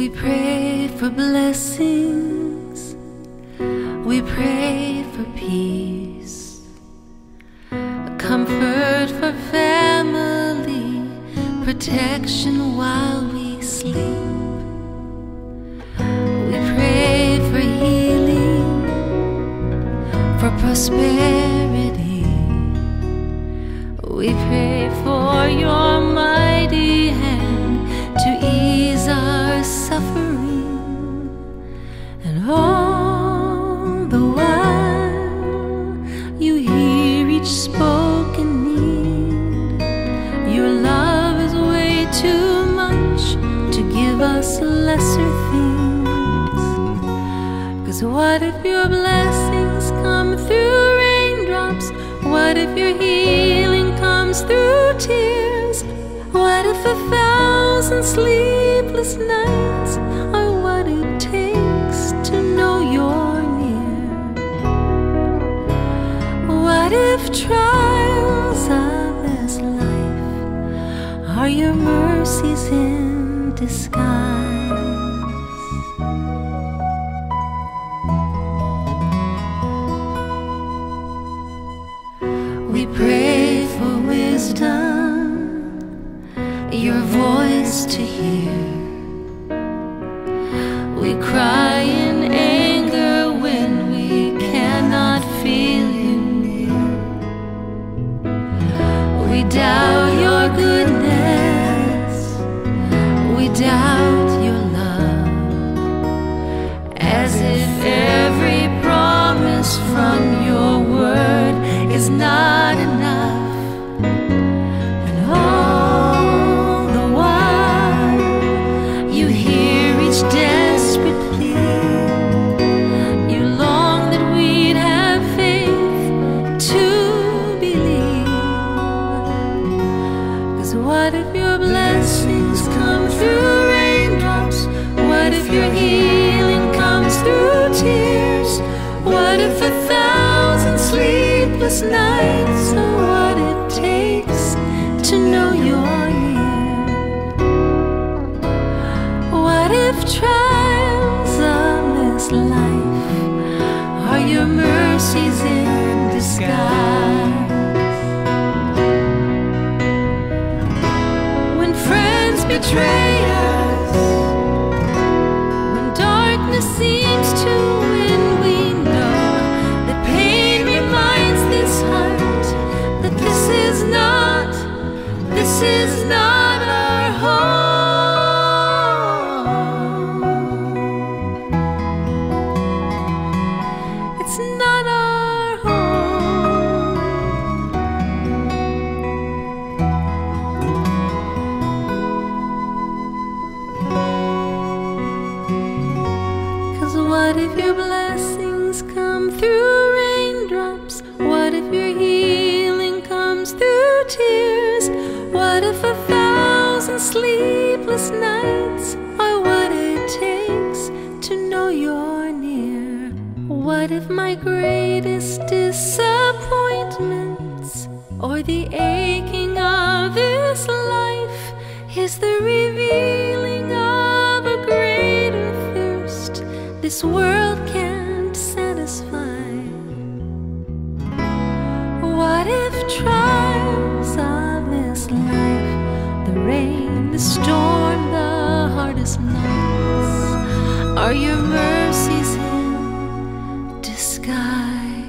We pray for blessings, we pray for peace, comfort for family, protection while we sleep. We pray for healing, for prosperity. We pray for your mighty hand to ease our suffering, and all the while you hear each spoken need. Your love is way too much to give us lesser things. 'Cause what if your blessings come through raindrops? What if your healing comes through tears? What if 1,000 sleepless nights are what it takes to know you're near? What if trials of this life are your mercies in disguise? We pray for wisdom, your voice to hear. We cry in anger when we cannot feel you near. We doubt your goodness, we doubt your love, as if every promise from your word is not enough. And all the while you hear each desperate plea. You long that we'd have faith to believe. 'Cause what if your blessings come through raindrops? What if your healing comes through tears? What if 1,000 sleepless nights are what it takes to know you're near? What if trials of this life are your mercies in disguise? When friends betray us, when darkness seems to win, we know that pain reminds this heart that this is not our home. It's not our home. 'Cause what if your blessings come through raindrops? What if your healing comes through tears? What if 1,000 sleepless nights are what it takes to know you're near? What if my greatest disappointments or the aching of this life is the revealing of a greater thirst this world can't satisfy? What if trials of this life, the rain, the storm, the hardest nights, are your mercies in disguise?